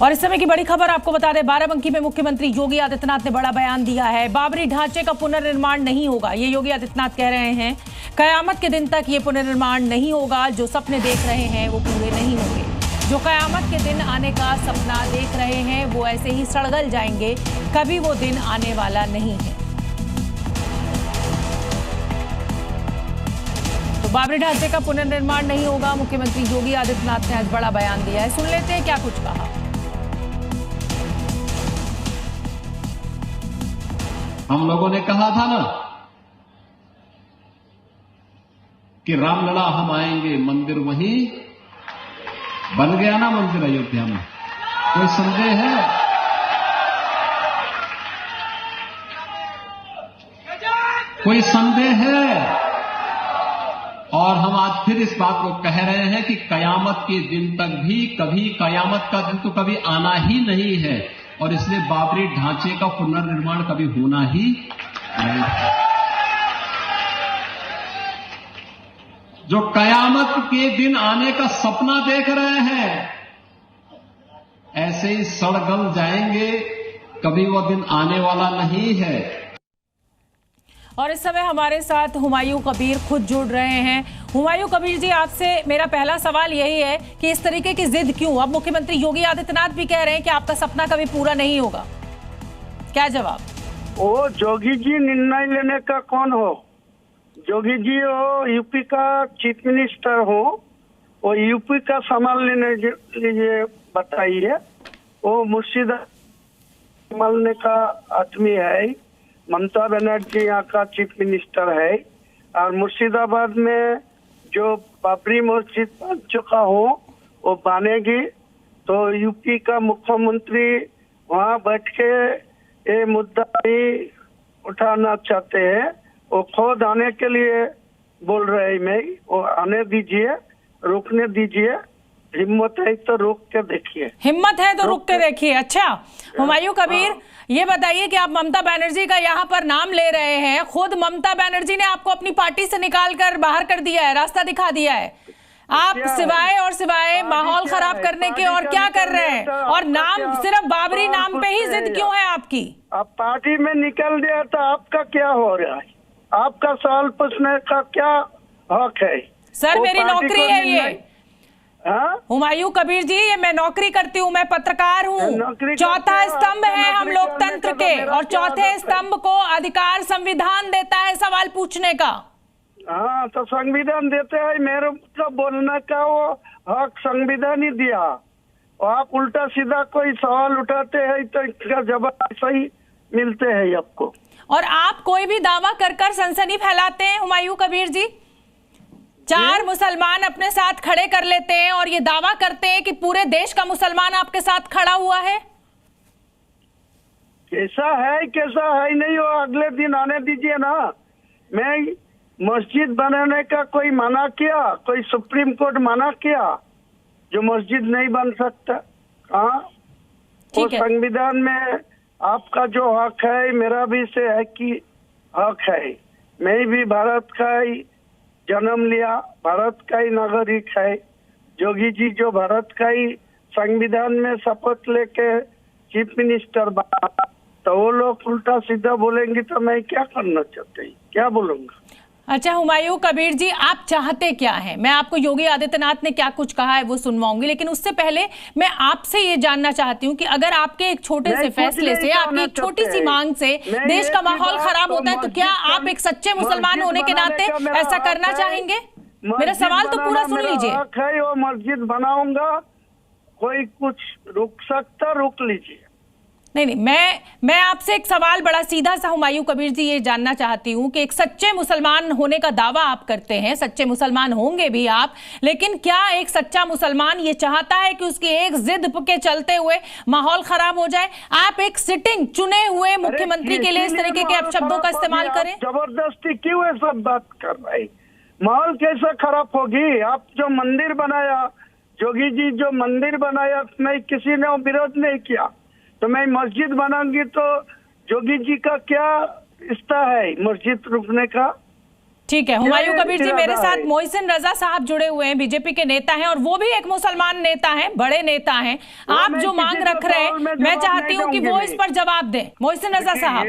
और इस समय की बड़ी खबर आपको बता दें, बाराबंकी में मुख्यमंत्री योगी आदित्यनाथ ने बड़ा बयान दिया है। बाबरी ढांचे का पुनर्निर्माण नहीं होगा, ये योगी आदित्यनाथ कह रहे हैं। कयामत के दिन तक ये पुनर्निर्माण नहीं होगा। जो सपने देख रहे हैं वो पूरे नहीं होंगे। जो कयामत के दिन आने का सपना देख रहे हैं वो ऐसे ही सड़गल जाएंगे। कभी वो दिन आने वाला नहीं है। तो बाबरी ढांचे का पुनर्निर्माण नहीं होगा, मुख्यमंत्री योगी आदित्यनाथ ने आज बड़ा बयान दिया है। सुन लेते हैं क्या कुछ कहा। हम लोगों ने कहा था ना कि रामलला हम आएंगे, मंदिर वहीं बन गया ना, मंदिर अयोध्या में। कोई संदेह है? कोई संदेह है? और हम आज फिर इस बात को कह रहे हैं कि कयामत के दिन तक भी कभी कयामत का दिन तो कभी आना ही नहीं है, और इसलिए बाबरी ढांचे का पुनर्निर्माण कभी होना ही नहीं है। जो कयामत के दिन आने का सपना देख रहे हैं ऐसे ही सड़गल जाएंगे, कभी वो दिन आने वाला नहीं है। और इस समय हमारे साथ हुमायूं कबीर खुद जुड़ रहे हैं। हुमायूं कबीर जी, आपसे मेरा पहला सवाल यही है कि इस तरीके की जिद क्यों? अब मुख्यमंत्री योगी आदित्यनाथ भी कह रहे हैं कि आपका सपना कभी पूरा नहीं होगा, क्या जवाब? वो जोगी जी निर्णय लेने का कौन हो? जोगी जी हो यूपी का चीफ मिनिस्टर हो, वो यूपी का संभाल लेने लीजिए, बताइए। वो मुर्शिदाबाद संभालने का आदमी है। ममता बनर्जी यहाँ का चीफ मिनिस्टर है, और मुर्शिदाबाद में जो बाबरी मस्जिद बन चुका हो वो बनेगी, तो यूपी का मुख्यमंत्री वहाँ बैठ के ये मुद्दा भी उठाना चाहते हैं। वो खुद आने के लिए बोल रहे हैं, वो आने दीजिए, रुकने दीजिए। हिम्मत है तो रोक के देखिए। हिम्मत है तो रुक के देखिए। अच्छा हुमायूं कबीर, ये बताइए कि आप ममता बनर्जी का यहाँ पर नाम ले रहे हैं। खुद ममता बनर्जी ने आपको अपनी पार्टी से निकाल कर बाहर कर दिया है, रास्ता दिखा दिया है। आप सिवाय और सिवाय माहौल खराब करने के और क्या कर रहे हैं? और नाम सिर्फ बाबरी नाम पे ही जिद क्यों है आपकी? आप पार्टी में निकल दिया तो आपका क्या हो रहा है? आपका सवाल पूछने का क्या हक है? सर मेरी नौकरी है ये। हाँ? हुमायूं कबीर जी, ये मैं नौकरी करती हूँ, मैं पत्रकार हूँ। चौथा स्तंभ है हम लोकतंत्र के, और चौथे स्तंभ को अधिकार संविधान देता है सवाल पूछने का। हाँ, तो संविधान देते हैं, मेरे को बोलने का वो हक संविधान ही दिया। और आप उल्टा सीधा कोई सवाल उठाते हैं तो इसका जवाब सही मिलते हैं आपको। और आप कोई भी दावा कर कर सनसनी फैलाते हैं हुमायूं कबीर जी। चार मुसलमान अपने साथ खड़े कर लेते हैं और ये दावा करते हैं कि पूरे देश का मुसलमान आपके साथ खड़ा हुआ है। कैसा है नहीं, वो अगले दिन आने दीजिए ना। मैं मस्जिद बनाने का कोई मना किया? कोई सुप्रीम कोर्ट मना किया जो मस्जिद नहीं बन सकता? हाँ, वो संविधान में आपका जो हक है, मेरा भी से है कि हक है। मैं भी भारत का ही जन्म लिया, भारत का ही नागरिक है। जोगी जी जो भारत का ही संविधान में शपथ लेके चीफ मिनिस्टर बना, तो वो लोग उल्टा सीधा बोलेंगे तो मैं क्या करना चाहते हैं, क्या बोलूंगा? अच्छा हुमायूं कबीर जी, आप चाहते क्या हैं? मैं आपको योगी आदित्यनाथ ने क्या कुछ कहा है वो सुनवाऊंगी, लेकिन उससे पहले मैं आपसे ये जानना चाहती हूँ कि अगर आपके एक छोटे से फैसले से, आपकी एक छोटी सी मांग से देश का माहौल खराब होता है, तो क्या आप एक सच्चे मुसलमान होने के नाते ऐसा करना चाहेंगे? मेरा सवाल तो पूरा सुन लीजिए। वो मस्जिद बनाऊंगा, कोई कुछ रुक सकता, रुक लीजिए। नहीं, मैं आपसे एक सवाल बड़ा सीधा सा हुमायूं कबीर जी ये जानना चाहती हूँ कि एक सच्चे मुसलमान होने का दावा आप करते हैं, सच्चे मुसलमान होंगे भी आप, लेकिन क्या एक सच्चा मुसलमान ये चाहता है कि उसकी एक जिद के चलते हुए माहौल खराब हो जाए? आप एक सिटिंग चुने हुए मुख्यमंत्री के लिए इस तरीके के शब्दों का इस्तेमाल करें? जबरदस्ती क्यों ये सब बात कर रहे? माहौल कैसा खराब होगी? आप जो मंदिर बनाया, जोगी जी जो मंदिर बनाया, मैं किसी ने विरोध नहीं किया, तो मैं मस्जिद बनाऊंगी तो जोगी जी का क्या रिश्ता है मस्जिद रुकने का? ठीक है, हुमायूं कबीर जी मेरे साथ मोहसिन रजा साहब जुड़े हुए हैं, बीजेपी के नेता हैं और वो भी एक मुसलमान नेता हैं, बड़े नेता हैं। आप जो मांग रख रहे हैं, मैं चाहती हूं कि वो इस पर जवाब दें। मोहसिन रजा साहब,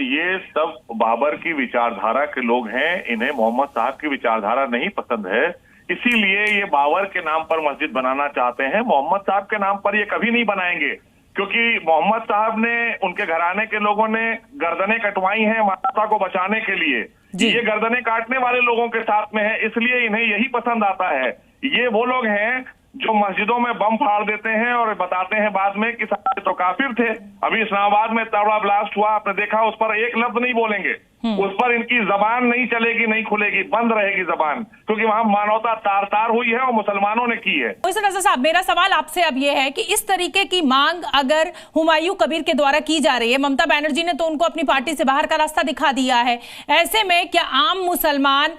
ये सब बाबर की विचारधारा के लोग हैं, इन्हें मोहम्मद साहब की विचारधारा नहीं पसंद है, इसीलिए ये बाबर के नाम पर मस्जिद बनाना चाहते हैं। मोहम्मद साहब के नाम पर ये कभी नहीं बनाएंगे, क्योंकि मोहम्मद साहब ने, उनके घराने के लोगों ने गर्दनें कटवाई हैं माता को बचाने के लिए। ये गर्दनें काटने वाले लोगों के साथ में है, इसलिए इन्हें यही पसंद आता है। ये वो लोग हैं जो मस्जिदों में बम फाड़ देते हैं और बताते हैं बाद में कि सारे तो काफिर थे। अभी इस्लामाबाद में तगड़ा ब्लास्ट हुआ, आपने देखा, उस पर एक लफ्ज नहीं बोलेंगे, उस पर इनकी जबान नहीं चलेगी, नहीं खुलेगी, बंद रहेगी जबान, क्योंकि वहां मानवता तार तार हुई है और मुसलमानों ने की है। मोहसिन रजा साहब, मेरा सवाल आपसे अब यह है कि इस तरीके की मांग अगर हुमायूं कबीर के द्वारा की जा रही है, ममता बनर्जी ने तो उनको अपनी पार्टी से बाहर का रास्ता दिखा दिया है, ऐसे में क्या आम मुसलमान,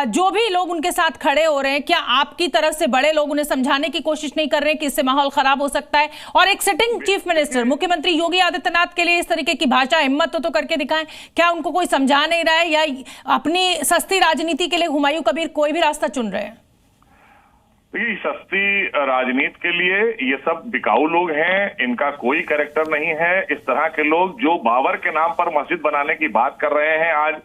जो भी लोग उनके साथ खड़े हो रहे हैं, क्या आपकी तरफ से बड़े लोग उन्हें समझाने की कोशिश नहीं कर रहे हैं कि इससे माहौल खराब हो सकता है? और एक सिटिंग चीफ मिनिस्टर मुख्यमंत्री योगी आदित्यनाथ के लिए इस तरीके की भाषा, हिम्मत तो करके दिखाएं, क्या उनको कोई समझा नहीं रहा है या अपनी सस्ती राजनीति के लिए हुमायूं कबीर कोई भी रास्ता चुन रहे हैं? देखिए, सस्ती राजनीति के लिए ये सब बिकाऊ लोग हैं, इनका कोई कैरेक्टर नहीं है। इस तरह के लोग जो बाबर के नाम पर मस्जिद बनाने की बात कर रहे हैं आज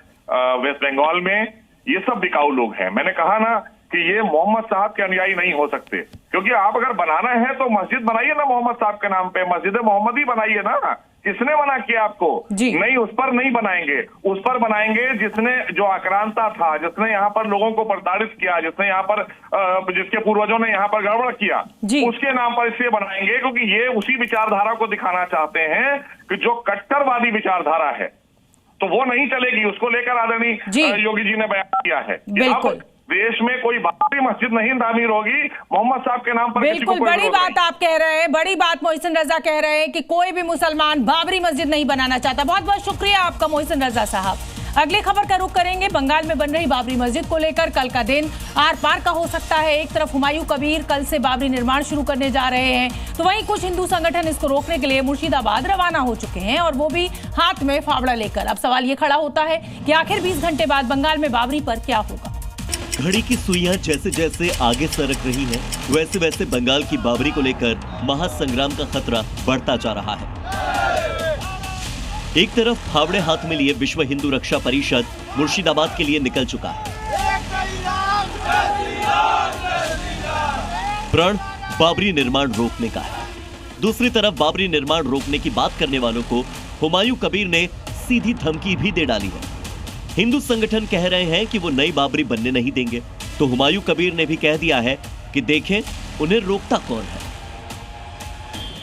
वेस्ट बंगाल में, ये सब बिकाऊ लोग हैं। मैंने कहा ना कि ये मोहम्मद साहब के अनुयायी नहीं हो सकते, क्योंकि आप अगर बनाना है तो मस्जिद बनाइए ना मोहम्मद साहब के नाम पे, मस्जिद मोहम्मद ही बनाइए ना। किसने मना किया आपको? नहीं, उस पर नहीं बनाएंगे, उस पर बनाएंगे जिसने, जो आक्रांता था, जिसने यहाँ पर लोगों को प्रताड़ित किया, जिसने यहाँ पर जिसके पूर्वजों ने यहाँ पर गड़बड़ किया, उसके नाम पर इसलिए बनाएंगे क्योंकि ये उसी विचारधारा को दिखाना चाहते हैं कि जो कट्टरवादी विचारधारा है तो वो नहीं चलेगी। उसको लेकर आदरणीय योगी जी ने बयान किया है। बिल्कुल, देश में कोई बाबरी मस्जिद नहीं तामीर होगी मोहम्मद साहब के नाम पर। बिल्कुल, बड़ी बात आप कह रहे हैं, बड़ी बात मोहसिन रजा कह रहे हैं कि कोई भी मुसलमान बाबरी मस्जिद नहीं बनाना चाहता। बहुत बहुत शुक्रिया आपका मोहसिन रजा साहब। अगली खबर का रुख करेंगे बंगाल में बन रही बाबरी मस्जिद को लेकर। कल का दिन आर पार का हो सकता है। एक तरफ हुमायूं कबीर कल से बाबरी निर्माण शुरू करने जा रहे हैं, तो वहीं कुछ हिंदू संगठन इसको रोकने के लिए मुर्शिदाबाद रवाना हो चुके हैं, और वो भी हाथ में फावड़ा लेकर। अब सवाल ये खड़ा होता है कि आखिर 20 घंटे बाद बंगाल में बाबरी पर क्या होगा। घड़ी की सुइयां जैसे जैसे आगे सरक रही हैं, वैसे वैसे बंगाल की बाबरी को लेकर महासंग्राम का खतरा बढ़ता जा रहा है। एक तरफ फावड़े हाथ में लिए विश्व हिंदू रक्षा परिषद मुर्शिदाबाद के लिए निकल चुका है। प्रण बाबरी निर्माण रोकने का है। दूसरी तरफ बाबरी निर्माण रोकने की बात करने वालों को हुमायूं कबीर ने सीधी धमकी भी दे डाली है। हिंदू संगठन कह रहे हैं कि वो नई बाबरी बनने नहीं देंगे, तो हुमायूं कबीर ने भी कह दिया है कि देखें उन्हें रोकता कौन है।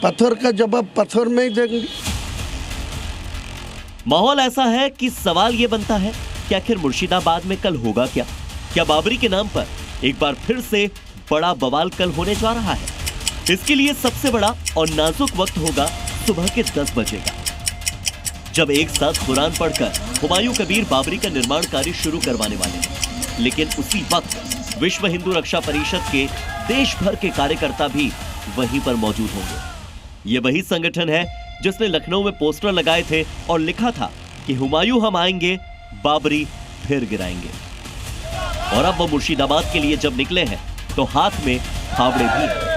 पत्थर का जवाब पत्थर में ही देंगे। माहौल ऐसा है कि सवाल ये बनता है कि आखिर मुर्शिदाबाद में कल होगा क्या? क्या बाबरी के नाम पर एक बार फिर से बड़ा बवाल कल होने जा रहा है? इसके लिए सबसे बड़ा और नाजुक वक्त होगा सुबह के 10 बजे का, जब एक साथ कुरान पढ़कर हुमायूं कबीर बाबरी का निर्माण कार्य शुरू करवाने वाले हैं। लेकिन उसी वक्त विश्व हिंदू रक्षा परिषद के देश भर के कार्यकर्ता भी वहीं पर मौजूद होंगे। ये वही संगठन है जिसने लखनऊ में पोस्टर लगाए थे और लिखा था कि हुमायूं हम आएंगे, बाबरी फिर गिराएंगे। और अब वो मुर्शिदाबाद के लिए जब निकले हैं तो हाथ में फावड़े भी हैं।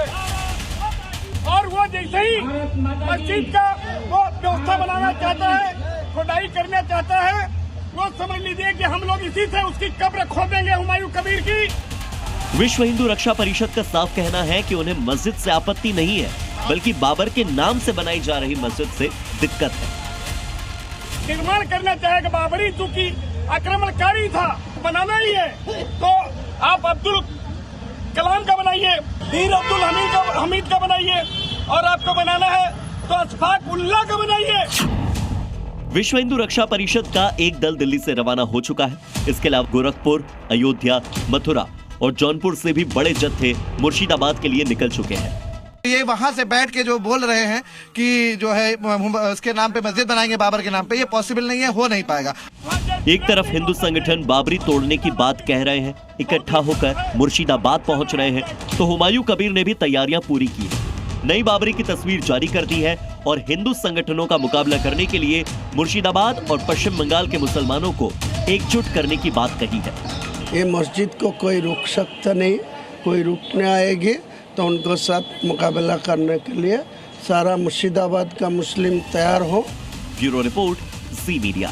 और वो जैसे ही मस्जिद का वो व्यवस्था बनाना चाहता है, खुदाई करना चाहता है, वो समझ लीजिए कि हम लोग इसी से उसकी कब्र खोदेंगे हुमायूं कबीर की। विश्व हिंदू रक्षा परिषद का साफ कहना है कि उन्हें मस्जिद से आपत्ति नहीं है, बल्कि बाबर के नाम से बनाई जा रही मस्जिद से दिक्कत है। निर्माण करना चाहेगा बाबरी, चूंकि आक्रमणकारी था, बनाना ही है तो आप अब्दुल कलाम का बनाइए, वीर अब्दुल हमीद का बनाइए, और आपको बनाना है तो अशफाक उल्लाह का बनाइए। विश्व हिंदू रक्षा परिषद का एक दल दिल्ली से रवाना हो चुका है। इसके अलावा गोरखपुर, अयोध्या, मथुरा और जौनपुर से भी बड़े जत्थे मुर्शिदाबाद के लिए निकल चुके हैं। ये वहाँ से बैठ के जो बोल रहे हैं कि जो है उसके नाम पे मस्जिद बनाएंगे बाबर के नाम पे, ये पॉसिबल नहीं है, हो नहीं पाएगा। एक तरफ हिंदू संगठन बाबरी तोड़ने की बात कह रहे हैं, इकट्ठा होकर मुर्शिदाबाद पहुंच रहे हैं, तो हुमायूं कबीर ने भी तैयारियां पूरी की है। नई बाबरी की तस्वीर जारी कर दी है और हिंदू संगठनों का मुकाबला करने के लिए मुर्शिदाबाद और पश्चिम बंगाल के मुसलमानों को एकजुट करने की बात कही है। ये मस्जिद को कोई रोक सकता नहीं, कोई रुकने आएगी तो उनको साथ मुकाबला करने के लिए सारा मुर्शिदाबाद का मुस्लिम तैयार हो। ब्यूरो रिपोर्ट, जी मीडिया।